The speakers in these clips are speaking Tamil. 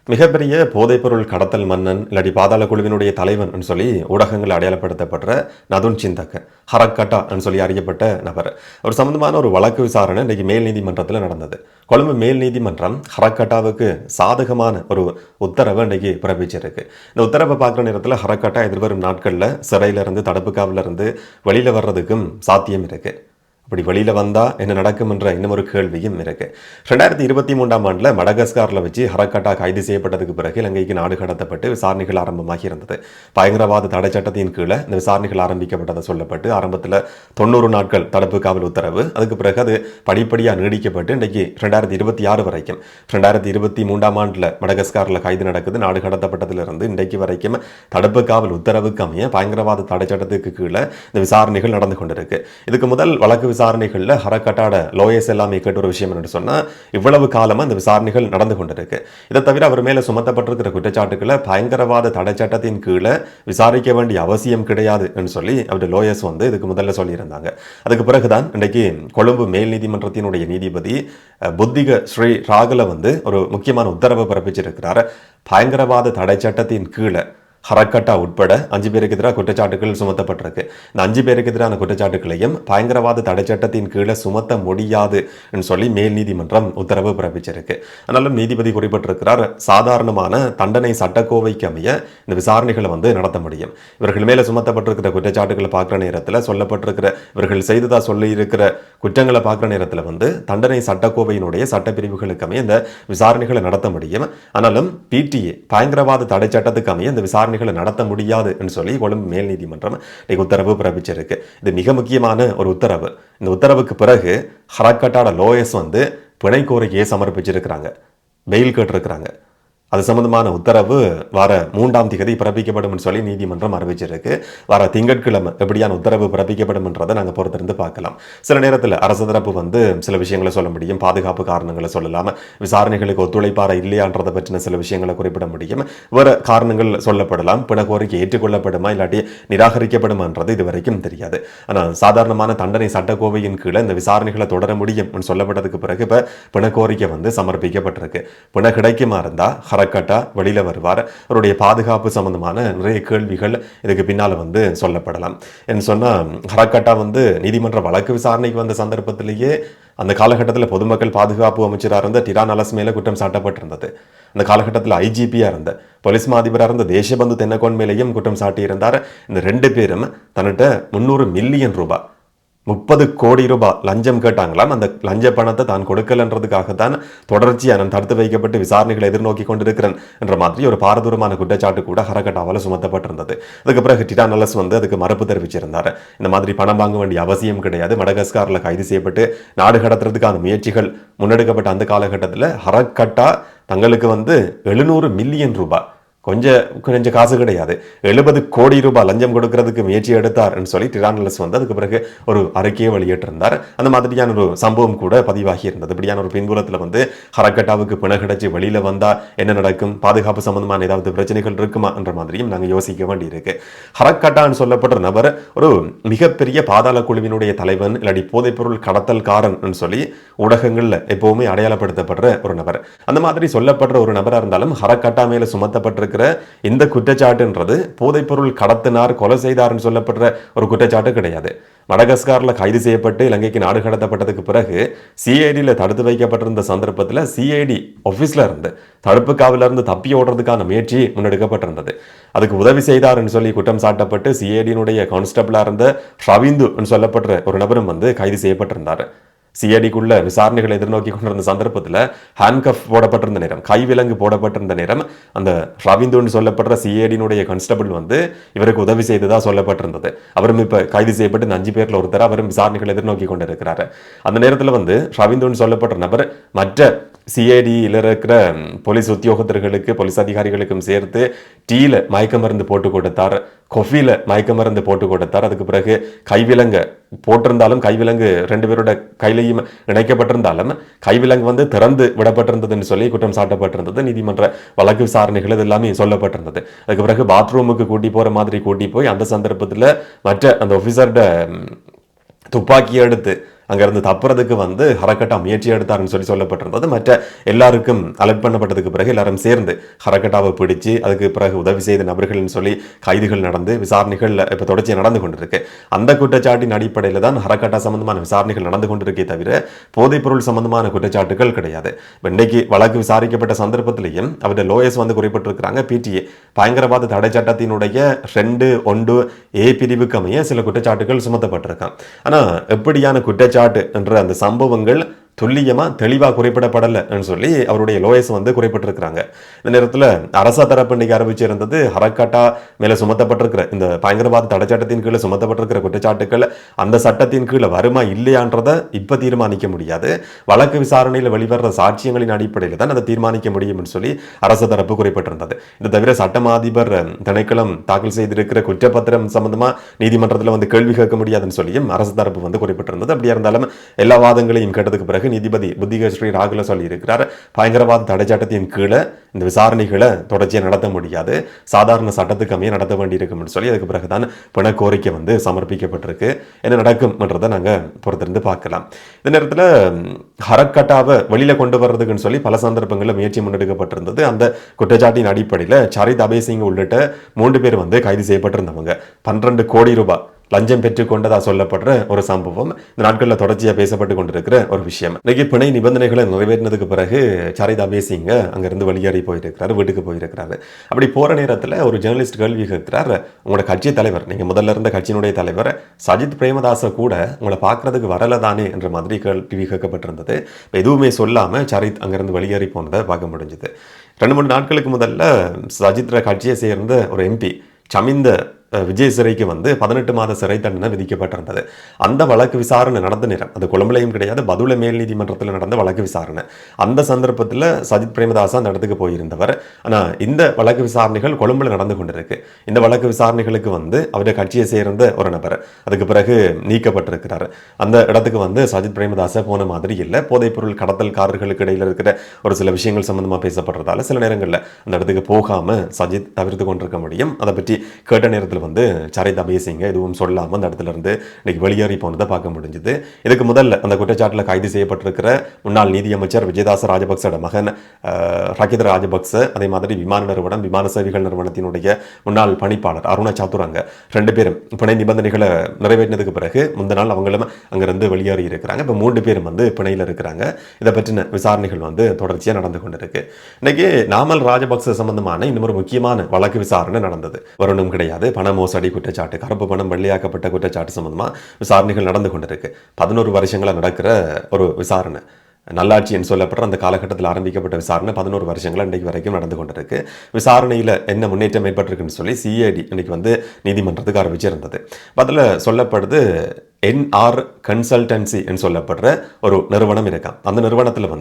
மிகப்பெரிய போதைப்பொருள் கடத்தல் மன்னன் இல்லாட்டி பாதாள குழுவினுடைய தலைவன் சொல்லி ஊடகங்கள் அடையாளப்படுத்தப்படுற நதுன் சிந்தக் ஹரக்கட்டா சொல்லி அறியப்பட்ட நபர். ஒரு சம்பந்தமான ஒரு வழக்கு விசாரணை இன்றைக்கு மேல் நீதிமன்றத்தில் நடந்தது. கொழும்பு மேல் நீதிமன்றம் ஹரக்கட்டாவுக்கு சாதகமான ஒரு உத்தரவை இன்றைக்கு பிறப்பிச்சிருக்கு. இந்த உத்தரவை பார்க்குற நேரத்தில் ஹரக்கட்டா எதிர்வரும் நாட்களில் சிறையிலிருந்து தடுப்பு காவலிருந்து வெளியில் வர்றதுக்கும் சாத்தியம் இருக்கு. அப்படி வெளியில் வந்தால் என்ன நடக்கும் என்ற இன்னும் ஒரு கேள்வியும் இருக்கு. 2023ஆம் ஆண்டில் மடகஸ்காரில் வச்சு ஹரக்கட்டா கைது செய்யப்பட்டதுக்கு பிறகு இலங்கைக்கு நாடு கடத்தப்பட்டு விசாரணைகள் ஆரம்பமாகி இருந்தது. பயங்கரவாத தடை சட்டத்தின் கீழே இந்த விசாரணைகள் ஆரம்பிக்கப்பட்டதை சொல்லப்பட்டு ஆரம்பத்தில் 90 நாட்கள் தடுப்பு காவல் உத்தரவு, அதுக்கு பிறகு அது படிப்படியாக நீடிக்கப்பட்டு இன்றைக்கு 2026 வரைக்கும் 2023ஆம் ஆண்டில் மடகஸ்காரில் கைது நடக்குது. நாடு கடத்தப்பட்டதிலிருந்து இன்றைக்கு வரைக்கும் தடுப்பு காவல் உத்தரவுக்கு அமைய பயங்கரவாத தடை சட்டத்துக்கு கீழே இந்த விசாரணைகள் நடந்து கொண்டிருக்கு. இதுக்கு முதல் வழக்கு விசாரணைகளில் ஹரக்கட்டாட லோயர்ஸ் எல்லாமே கேட்ட ஒரு விஷயம் என்று சொன்னால், இவ்வளவு காலமாக இந்த விசாரணைகள் நடந்து கொண்டிருக்கு. இதை தவிர அவர் மேலே சுமத்தப்பட்டிருக்கிற குற்றச்சாட்டுக்களை பயங்கரவாத தடை சட்டத்தின் கீழே விசாரிக்க வேண்டிய அவசியம் கிடையாது என்று சொல்லி அவருடைய லோயர்ஸ் இதுக்கு முதல்ல சொல்லியிருந்தாங்க. அதுக்கு பிறகுதான் இன்றைக்கு கொழும்பு மேல் நீதிமன்றத்தினுடைய நீதிபதி புத்திக ஸ்ரீ ராகல ஒரு முக்கியமான உத்தரவை பிறப்பிச்சிருக்கிறார். பயங்கரவாத தடை சட்டத்தின் கீழே ஹரக்கட்டா உட்பட 5 பேருக்கு எதிராக குற்றச்சாட்டுகள் சுமத்தப்பட்டிருக்கு. இந்த 5 பேருக்கு எதிரான குற்றச்சாட்டுகளையும் பயங்கரவாத தடை சட்டத்தின் கீழே சுமத்த முடியாது சொல்லி மேல் நீதிமன்றம் உத்தரவு பிறப்பிச்சிருக்கு. ஆனாலும் நீதிபதி குறிப்பிட்டிருக்கிறார், சாதாரணமான தண்டனை சட்டக்கோவைக்கு அமைய இந்த விசாரணைகளை நடத்த முடியும். இவர்கள் மேலே சுமத்தப்பட்டிருக்கிற குற்றச்சாட்டுகளை பார்க்குற நேரத்தில் சொல்லப்பட்டிருக்கிற இவர்கள் செய்ததா சொல்லி இருக்கிற குற்றங்களை பார்க்குற நேரத்தில் தண்டனை சட்டக்கோவையினுடைய சட்டப்பிரிவுகளுக்கு அமைய இந்த விசாரணைகளை நடத்த முடியும். ஆனாலும் பிடிஏ பயங்கரவாத தடை சட்டத்துக்கு அமைய இந்த விசாரணை நடத்த முடியாது என்று சொல்லி கொழும்பு மேல் நீதிமன்றம் உத்தரவு பிறப்பிச்சிருக்கு. இது மிக முக்கியமான ஒரு உத்தரவு. இந்த உத்தரவுக்கு பிறகு ஹரக்கட்டாட லோயர்ஸ் பிணை கோரிக்கையை சமர்ப்பிச்சிருக்கிறாங்க, பெயில் கேட்டிருக்கிறாங்க. அது சம்பந்தமான உத்தரவு வர 3ஆம் தேதி பிறப்பிக்கப்படும் சொல்லி நீதிமன்றம் அறிவிச்சிருக்கு. வர திங்கட்கிழமை எப்படியான உத்தரவு பிறப்பிக்கப்படும் என்றதை நாங்கள் பொறுத்திருந்து பார்க்கலாம். சில நேரத்தில் அரசு தரப்பு சில விஷயங்களை சொல்ல முடியும், பாதுகாப்பு காரணங்களை சொல்லலாம், விசாரணைகளுக்கு ஒத்துழைப்பார இல்லையான்றதை பற்றின சில விஷயங்களை குறிப்பிட முடியும், வேறு காரணங்கள் சொல்லப்படலாம். பிணை கோரிக்கை ஏற்றுக்கொள்ளப்படுமா இல்லாட்டி நிராகரிக்கப்படுமான்றது இதுவரைக்கும் தெரியாது. ஆனால் சாதாரணமான தண்டனை சட்டக்கோவையின் கீழே இந்த விசாரணைகளை தொடர முடியும் சொல்லப்பட்டதுக்கு பிறகு இப்போ பிணை கோரிக்கை சமர்ப்பிக்கப்பட்டிருக்கு. பிணை கிடைக்குமா இருந்தால் ஹரக்கட்டா வெளியில வருவார். அவருடைய பாதுகாப்பு சம்பந்தமான நிறைய கேள்விகள் இதுக்கு பின்னால சொல்லப்படலாம். என்று சொன்னா ஹரக்கட்டா நீதிமன்ற வழக்கு விசாரணைக்கு வந்த சந்தர்ப்பத்திலேயே அந்த காலகட்டத்தில் பொதுமக்கள் பாதுகாப்பு அமைச்சராக இருந்த டிரான் அலஸ் மேல குற்றம் சாட்டப்பட்டிருந்தது. அந்த காலகட்டத்தில் ஐஜிபியா இருந்த போலீஸ் மாதிபராக இருந்த தேசபந்து தென்னகோன் மேலேயும் குற்றம் சாட்டியிருந்தார். இந்த 2 பேரும் தன்னிட்ட 300 மில்லியன் ரூபாய் 30 கோடி ரூபாய் லஞ்சம் கேட்டாங்களாம். அந்த லஞ்ச பணத்தை தான் கொடுக்கலன்றதுக்காக தான் தொடர்ச்சியாக நான் தடுத்து வைக்கப்பட்டு விசாரணைகளை எதிர்நோக்கி கொண்டிருக்கிறேன் என்ற மாதிரி ஒரு பாரதூரமான குற்றச்சாட்டு கூட ஹரக்கட்டாவால் சுமத்தப்பட்டிருந்தது. அதுக்கு பிறகு டிரான் அலஸ் அதுக்கு மறுப்பு தெரிவிச்சிருந்தார். இந்த மாதிரி பணம் வாங்க வேண்டிய அவசியம் கிடையாது, மடகஸ்காரில் கைது செய்யப்பட்டு நாடு கடத்துறதுக்கான முயற்சிகள் முன்னெடுக்கப்பட்ட அந்த காலகட்டத்தில் ஹரக்கட்டா தங்களுக்கு 700 மில்லியன் ரூபாய் கொஞ்சம் காசு கிடையாது, 70 கோடி ரூபாய் லஞ்சம் கொடுக்கறதுக்கு முயற்சி எடுத்தார் சொல்லி டிரான் அலஸ் அதுக்கு பிறகு ஒரு அறிக்கையை வெளியிட்டிருந்தார். அந்த மாதிரியான ஒரு சம்பவம் கூட பதிவாகி இருந்தது. இப்படியான ஒரு பின்புலத்தில் ஹரக்கட்டாவுக்கு பிணை கிடைச்சி வெளியில வந்தா என்ன நடக்கும், பாதுகாப்பு சம்பந்தமான ஏதாவது பிரச்சனைகள் இருக்குமா என்ற மாதிரியும் நாங்கள் யோசிக்க வேண்டியிருக்கு. ஹரக்கட்டான்னு சொல்லப்பட்ட நபர் ஒரு மிகப்பெரிய பாதாள குழுவினுடைய தலைவன் இல்லாட்டி போதைப்பொருள் கடத்தல்காரன் சொல்லி ஊடகங்கள்ல எப்பவுமே அடையாளப்படுத்தப்படுற ஒரு நபர். அந்த மாதிரி சொல்லப்படுற ஒரு நபராக இருந்தாலும் ஹரக்கட்டா மேல சுமத்தப்பட்டிருக்க இந்த குற்றச்சாட்டுன்றது போதைப்பொருள் கடத்தினார் கொலை செய்தார் சொல்லப்படுற ஒரு குற்றச்சாட்டு கிடையாது. மடகஸ்காரில் கைது செய்யப்பட்டு இலங்கைக்கு நாடு கடத்தப்பட்டதுக்கு பிறகு சிஐடியில் தடுத்து வைக்கப்பட்டிருந்த சந்தர்ப்பத்தில் சிஐடி ஆஃபீஸில் இருந்து தடுப்பு காவலில் இருந்து தப்பி ஓடுறதுக்கான முயற்சி முன்னெடுக்கப்பட்டிருந்தது. அதுக்கு உதவி செய்தார் சொல்லி குற்றம் சாட்டப்பட்டு சிஐடியினுடைய கான்ஸ்டபிளாக இருந்த ஷவிந்து சொல்லப்படுற ஒரு நபரும் கைது செய்யப்பட்டிருந்தார். சிஐடிக்குள்ள விசாரணைகளை எதிர்நோக்கி கொண்டிருந்த சந்தர்ப்பத்தில் ஹேண்ட்கஃப் போடப்பட்டிருந்த நேரம், கைவிலங்கு போடப்பட்டிருந்த நேரம் அந்த ரவிந்துன்னு சொல்லப்படுற சிஐடியினுடைய கான்ஸ்டபிள் இவருக்கு உதவி செய்ததா சொல்லப்பட்டிருந்தது. அவரும் இப்ப கைது செய்யப்பட்டு 5 பேர்ல ஒருத்தர் அவரும் விசாரணைகளை எதிர்நோக்கி கொண்டிருக்கிறாரு. அந்த நேரத்தில் ரவிந்துன்னு சொல்லப்படுற நபர் மற்ற சிஐடியில் இருக்கிற போலீஸ் உத்தியோகத்தர்களுக்கு போலீஸ் அதிகாரிகளுக்கும் சேர்த்து டீல மயக்க மருந்து போட்டு கொடுத்தார், கொஃபில மயக்க மருந்து போட்டு கொடுத்தார். அதுக்கு பிறகு கைவிலங்கு போட்டிருந்தாலும் கைவிலங்கு 2 பேரோட கையிலையும் இணைக்கப்பட்டிருந்தாலும் கைவிலங்கு திறந்து விடப்பட்டிருந்ததுன்னு சொல்லி குற்றம் சாட்டப்பட்டிருந்தது. நீதிமன்ற வழக்கு விசாரணைகள் இது எல்லாமே சொல்லப்பட்டிருந்தது. அதுக்கு பிறகு பாத்ரூமுக்கு கூட்டி போற மாதிரி கூட்டி போய் அந்த சந்தர்ப்பத்தில் மற்ற அந்த ஆஃபீஸர்ட துப்பாக்கியை எடுத்து அங்கிருந்து தப்புறதுக்கு ஹரக்கட்டா முயற்சி எடுத்தாருன்னு சொல்லப்பட்டிருந்தது. மற்ற எல்லாருக்கும் அலர்ட் பண்ணப்பட்டதுக்கு பிறகு எல்லாரும் சேர்ந்து ஹரக்கட்டாவை பிடிச்சு அதுக்கு பிறகு உதவி செய்த நபர்கள்னு சொல்லி கைதுகள் நடந்து விசாரணைகள் இப்ப தொடர்ச்சியாக நடந்து கொண்டிருக்கு. அந்த குற்றச்சாட்டின் அடிப்படையில் தான் ஹரக்கட்டா சம்பந்தமான விசாரணைகள் நடந்து கொண்டிருக்கே தவிர போதைப் பொருள் சம்பந்தமான குற்றச்சாட்டுகள் கிடையாது. இன்னைக்கு வழக்கு விசாரிக்கப்பட்ட சந்தர்ப்பத்திலையும் அவருடைய லோயர்ஸ் குறிப்பிட்டிருக்கிறாங்க, பிடிஏ பயங்கரவாத தடை சட்டத்தினுடைய 2(1)A பிரிவுக்கு அமைய சில குற்றச்சாட்டுகள் சுமத்தப்பட்டிருக்கான். ஆனா எப்படியான குற்றச்சாட்டு என்ற அந்த சம்பவங்கள் துல்லியமா தெளிவா குறிப்பிடப்படலைன்னு சொல்லி அவருடைய லோயர்ஸ் குறிப்பிட்டிருக்கிறாங்க. இந்த நேரத்தில் அரச தரப்பு இன்னைக்கு அறிவிச்சிருந்தது ஹரக்கட்டா மேல சுமத்தப்பட்டிருக்கிற இந்த பயங்கரவாத தடை சட்டத்தின் கீழே சுமத்தப்பட்டிருக்கிற குற்றச்சாட்டுகள் அந்த சட்டத்தின் கீழே வருமா இல்லையான்றதை இப்ப தீர்மானிக்க முடியாது, வழக்கு விசாரணையில் வெளிவர சாட்சியங்களின் அடிப்படையில் தான் அதை தீர்மானிக்க முடியும் சொல்லி அரச தரப்பு குறிப்பிட்டிருந்தது. இது தவிர சட்டமா அதிபர் திணைக்களம் தாக்கல் செய்திருக்கிற குற்றப்பத்திரம் சம்பந்தமா நீதிமன்றத்தில் கேள்வி கேட்க முடியாதுன்னு சொல்லியும் அரசு தரப்பு குறிப்பிட்டிருந்தது. அப்படியா இருந்தாலும் எல்லா வாதங்களையும் கேட்டதுக்கு பிறகு நீதிபதி புத்திக ஸ்ரீ ராகுல சொல்லி இருக்கிறார், பயங்கரவாத தடை சட்டத்தின் கீழே இந்த விசாரணைகளை தொடர்ச்சியாக நடத்த முடியாது, சாதாரண சட்டத்துக்கு அமைய நடத்த வேண்டியிருக்கும் சொல்லி அதுக்கு பிறகுதான் பிணை கோரிக்கை சமர்ப்பிக்கப்பட்டிருக்கு. என்ன நடக்கும் என்றதை நாங்கள் பொறுத்திருந்து பார்க்கலாம். இந்த நேரத்தில் ஹரக்கட்டாவை வெளியில கொண்டு வர்றதுக்குன்னு சொல்லி பல சந்தர்ப்பங்களில் முயற்சி முன்னெடுக்கப்பட்டிருந்தது. அந்த குற்றச்சாட்டின் அடிப்படையில் சரித் அபேசிங் உள்ளிட்ட 3 பேர் கைது செய்யப்பட்டிருந்தவங்க 12 கோடி ரூபாய் லஞ்சம் பெற்றுக் கொண்டதா சொல்லப்படுற ஒரு சம்பவம் இந்த நாட்களில் தொடர்ச்சியாக பேசப்பட்டு கொண்டிருக்கிற ஒரு விஷயம். இன்னைக்கு பிணை நிபந்தனைகளை நிறைவேற்றினதுக்கு பிறகு சரித் அபேசிங்க அங்கிருந்து வெளியேறி போயிருக்கிறாரு, வீட்டுக்கு போயிருக்கிறாரு. அப்படி போற நேரத்தில் ஒரு ஜேர்னலிஸ்ட் கேள்வி கேட்கிறார், உங்களோட கட்சி தலைவர், நீங்க முதல்ல இருந்த கட்சியினுடைய தலைவர் சஜித் பிரேமதாச கூட உங்களை பார்க்கறதுக்கு வரல தானே என்ற மாதிரி கேள்வி கேட்கப்பட்டிருந்தது. எதுவுமே சொல்லாம சரித் அங்கிருந்து வெளியேறி போனதை பார்க்க முடிஞ்சது. 2-3 நாட்களுக்கு முதல்ல சஜித் கட்சியை சேர்ந்த ஒரு எம்பி சமிந்த விஜய் சிறைக்கு 18 மாத சிறை தண்டனை விதிக்கப்பட்டிருந்தது. அந்த வழக்கு விசாரணை நடந்த நேரம் அது கொழும்புலையும் கிடையாது, பதுளை மேல் நீதிமன்றத்தில் நடந்த வழக்கு விசாரணை. அந்த சந்தர்ப்பத்தில் சஜித் பிரேமதாஸ் அந்த இடத்துக்கு போயிருந்தவர். ஆனால் இந்த வழக்கு விசாரணைகள் கொழும்புல நடந்து கொண்டிருக்கு. இந்த வழக்கு விசாரணைகளுக்கு அவருடைய கட்சியை சேர்ந்த ஒரு நபர் அதுக்கு பிறகு நீக்கப்பட்டிருக்கிறார். அந்த இடத்துக்கு சஜித் பிரேமதாச போன மாதிரி இல்லை. போதைப் பொருள் கடத்தல்காரர்களுக்கு இடையில் இருக்கிற ஒரு சில விஷயங்கள் சம்பந்தமாக பேசப்படுறதால சில நேரங்களில் அந்த இடத்துக்கு போகாம சஜித் தவிர்த்து கொண்டிருக்க முடியும். அதை பற்றி கேட்ட நேரத்தில் சரித் அபேசிங்க எதுவும் சொல்லாம அந்த இடத்துல இருந்து இன்னைக்கு வெளியேறி போனதை பார்க்க முடிஞ்சது. இதுக்கு முதல்ல அந்த குற்றச்சாட்டில் கைது செய்யப்பட்டிருக்கிற முன்னாள் நீதியமைச்சர் விஜயதாச ராஜபக்சோட மகன் ரகித ராஜபக்ச, அதே மாதிரி விமான சேவைகள் நிறுவனத்தினுடைய முன்னாள் பணிப்பாளர் அருணா சாத்துராங்க 2 பேரும் பிணை நிபந்தனைகளை நிறைவேற்றினதுக்கு பிறகு முந்த நாள் அவங்களும் அங்கிருந்து வெளியேறி இருக்கிறாங்க. இப்போ 3 பேரும் பிணையில் இருக்கிறாங்க. இதை பற்றின விசாரணைகள் தொடர்ச்சியாக நடந்து கொண்டிருக்கு. இன்னைக்கு நாமல் ராஜபக்ச சம்பந்தமான இன்னொரு முக்கியமான வழக்கு விசாரணை நடந்தது. வரணும் கிடையாது, பண மோசடி குற்றச்சாட்டு, கருப்பு பணம் வெள்ளையாக்கப்பட்ட குற்றச்சாட்டு சம்பந்தமா விசாரணைகள் நடந்து கொண்டிருக்கு. 11 வருஷங்களா நடக்கிற ஒரு விசாரணை, நல்லாட்சி என்று சொல்லப்படுற அந்த காலகட்டத்தில் ஆரம்பிக்கப்பட்ட விசாரணை 11 வருஷங்களா இன்றைக்கு வரைக்கும் நடந்து கொண்டிருக்கு. விசாரணையில் என்ன முன்னேற்றம் ஏற்பட்டிருக்குன்னு சொல்லி சிஐடி இன்னைக்கு நீதிமன்றத்துக்கு அறிவிச்சிருந்தது. அதில் சொல்லப்படுது என்ஆர் கன்சல்டன்சி என்று சொல்லப்படுற ஒரு நிறுவனம் இருக்கான். அந்த நிறுவனத்தில்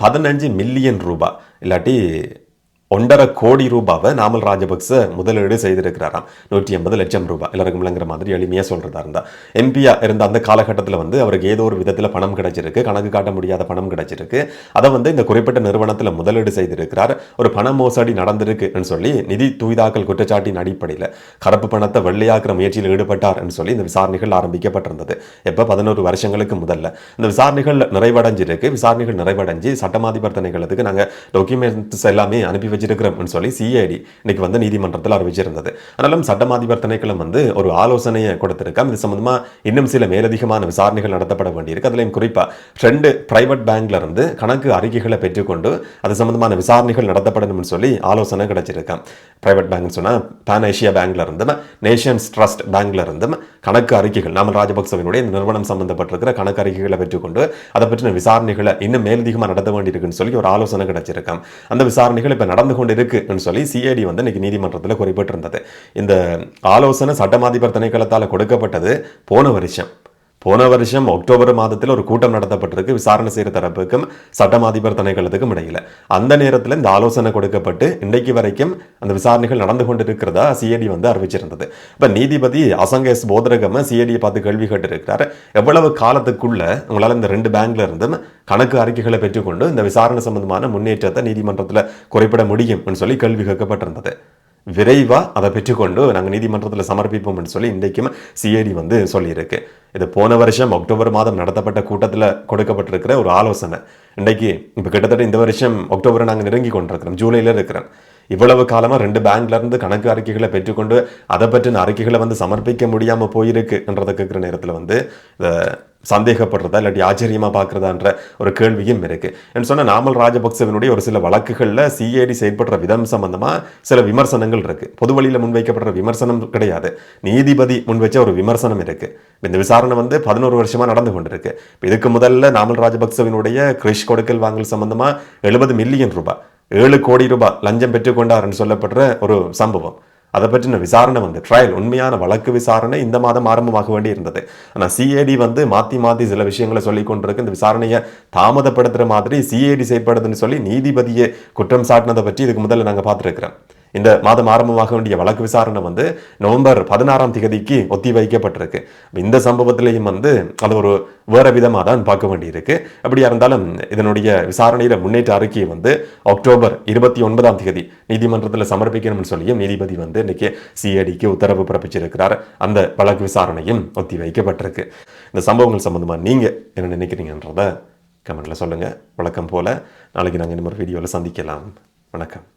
15 மில்லியன் ரூபாய் இல்லாட்டி 1.5 கோடி ரூபாவை நாமல் ராஜபக்ச முதலீடு செய்திருக்கிறாராம். 180 லட்சம் ரூபாய். எல்லாருக்கும் விளங்குற மாதிரி எளிமையாக சொல்றதா இருந்தா, எம்பியா இருந்த அந்த காலகட்டத்தில் அவருக்கு ஏதோ ஒரு விதத்தில் பணம் கிடைச்சிருக்கு, கணக்கு காட்ட முடியாத பணம் கிடைச்சிருக்கு. அதை இந்த குறிப்பிட்ட நிறுவனத்தில் முதலீடு செய்திருக்கிறார். ஒரு பண மோசடி நடந்திருக்குன்னு சொல்லி நிதி தூய்தாக்கல் குற்றச்சாட்டின் அடிப்படையில் கருப்பு பணத்தை வெள்ளையாக்குற முயற்சியில் ஈடுபட்டார் சொல்லி இந்த விசாரணைகள் ஆரம்பிக்கப்பட்டிருந்தது. எப்போ 11 வருஷங்களுக்கு முதல்ல இந்த விசாரணைகள் நிறைவடைஞ்சிருக்கு. விசாரணைகள் நிறைவடைஞ்சு சட்டமாதிபர் திணைக்களத்துக்கு நாங்கள் டாக்குமெண்ட்ஸ் எல்லாமே அனுப்பி வச்சிருக்கிறோம் சொல்லி சிஐடி இன்னைக்கு நீதிமன்றத்தில் அறிவிச்சிருந்தது. ஆனாலும் சட்டமாதிபர் திணைக்களம் ஒரு ஆலோசனையை கொடுத்திருக்கோம். இது சம்பந்தமா இன்னும் சில மேலதிகமான விசாரணைகள் நடத்தப்பட வேண்டியிருக்கு. அதுலயும் குறிப்பா 2 பிரைவேட் பேங்க்ல இருந்து கணக்கு அறிக்கைகளை பெற்றுக்கொண்டு அது சம்பந்தமான விசாரணைகள் நடத்தப்படணும் சொல்லி ஆலோசனை கிடைச்சிருக்கான். பிரைவேட் பேங்க் சொன்னா பான் ஏசியா பேங்க்ல இருந்தும் நேஷன்ஸ் ட்ரஸ்ட் பேங்க்ல இருந்தும் கணக்கு அறிக்கைகள் நாமல் ராஜபக்சவினுடைய இந்த நிறுவனம் சம்பந்தப்பட்டிருக்கிற கணக்கு அறிக்கைகளை பெற்றுக்கொண்டு அதை பற்றின விசாரணைகளை இன்னும் மேலதிகமாக நடத்த வேண்டியிருக்குன்னு சொல்லி ஒரு ஆலோசனை கிடைச்சிருக்கான். அந்த விசாரணைகள் இப்ப நடந்து கொண்டு இருக்குன்னு சொல்லி சிஐடி இன்னைக்கு நீதிமன்றத்தில் குறிப்பிட்டிருந்தது. இந்த ஆலோசனை சட்டமாதிபர் திணைக்களத்தால் கொடுக்கப்பட்டது போன வருஷம் அக்டோபர் மாதத்தில் ஒரு கூட்டம் நடத்தப்பட்டிருக்கு விசாரணை செய்கிற தரப்புக்கும் சட்டமாதிபர் திணைக்களத்துக்கும் இடையில. அந்த நேரத்தில் இந்த ஆலோசனை கொடுக்கப்பட்டு இன்றைக்கு வரைக்கும் அந்த விசாரணைகள் நடந்து கொண்டிருக்கிறதா சிஐடி அறிவிச்சிருந்தது. இப்ப நீதிபதி அசங்க எஸ் போதரகம சிஐடியை பார்த்து கேள்வி கேட்டிருக்கிறார், எவ்வளவு காலத்துக்குள்ள உங்களால் இந்த 2 பேங்க்ல இருந்தும் கணக்கு அறிக்கைகளை பெற்றுக்கொண்டு இந்த விசாரணை சம்பந்தமான முன்னேற்றத்தை நீதிமன்றத்தில் குறிப்பிட முடியும் சொல்லி கேள்வி கேட்கப்பட்டிருந்தது. விரைவாக அதை பெற்றுக்கொண்டு நாங்கள் நீதிமன்றத்தில் சமர்ப்பிப்போம்னு சொல்லி இன்றைக்கும் சிஐடி வந்து சொல்லியிருக்கு. இது போன வருஷம் அக்டோபர் மாதம் நடத்தப்பட்ட கூட்டத்தில் கொடுக்கப்பட்டிருக்கிற ஒரு ஆலோசனை. இன்றைக்கு இப்போ கிட்டத்தட்ட இந்த வருஷம் அக்டோபரை நாங்கள் நெருங்கி கொண்டிருக்கிறோம், ஜூலையில் இருக்கிறோம். இவ்வளவு காலமாக 2 பேங்க்லேருந்து கணக்கு அறிக்கைகளை பெற்றுக்கொண்டு அதை பற்றின அறிக்கைகளை வந்து சமர்ப்பிக்க முடியாமல் போயிருக்குன்றதை கேட்குற நேரத்தில் வந்து இதை சந்தேகப்படுறதா இல்லாட்டி ஆச்சரியமாக பார்க்குறதான்ற ஒரு கேள்வியும் இருக்குது. என்று சொன்னால் நாமல் ராஜபக்சவினுடைய ஒரு சில வழக்குகளில் சிஐடி செயல்படுற விதம் சம்பந்தமாக சில விமர்சனங்கள் இருக்குது. பொது வழியில் முன்வைக்கப்படுற விமர்சனம் கிடையாது, நீதிபதி முன்வைச்ச ஒரு விமர்சனம் இருக்குது. இந்த விசாரணை வந்து 11 வருஷமாக நடந்து கொண்டிருக்கு. இதுக்கு முதல்ல நாமல் ராஜபக்சவினுடைய கிரிஷ் கொடுக்கல் வாங்கல் சம்பந்தமாக 70 மில்லியன் ரூபாய் 7 கோடி ரூபாய் லஞ்சம் பெற்றுக்கொண்டார்னு சொல்லப்படுற ஒரு சம்பவம். அதை பற்றின விசாரணை வந்து ட்ரையல், உண்மையான வழக்கு விசாரணை இந்த மாதம் ஆரம்பமாக வேண்டி இருந்தது. ஆனால் சிஐடி வந்து மாற்றி சில விஷயங்களை சொல்லி கொண்டிருக்கு. இந்த விசாரணையை தாமதப்படுத்துகிற மாதிரி சிஐடி செயல்படுதுன்னு சொல்லி நீதிபதியை குற்றம் சாட்டினதை பற்றி இதுக்கு முதல்ல நாங்கள் பார்த்துருக்கிறோம். இந்த மாதம் ஆரம்பமாக வேண்டிய வழக்கு விசாரணை வந்து நவம்பர் 16ஆம் தேதிக்கு ஒத்தி வைக்கப்பட்டிருக்கு. இந்த சம்பவத்திலையும் வந்து அது ஒரு வேற விதமாக தான் பார்க்க வேண்டியிருக்கு. அப்படியா இருந்தாலும் இதனுடைய விசாரணையில் முன்னேற்ற அறிக்கையை வந்து அக்டோபர் 29ஆம் தேதி நீதிமன்றத்தில் சமர்ப்பிக்கணும்னு சொல்லியும் நீதிபதி வந்து இன்னைக்கு சிஐடிக்கு உத்தரவு பிறப்பிச்சிருக்கிறார். அந்த வழக்கு விசாரணையும் ஒத்தி வைக்கப்பட்டிருக்கு. இந்த சம்பவங்கள் சம்பந்தமாக நீங்கள் என்ன நினைக்கிறீங்கன்றத கமெண்ட்ல சொல்லுங்கள். வழக்கம் போல நாளைக்கு நாங்கள் இந்த ஒரு வீடியோவில் சந்திக்கலாம். வணக்கம்.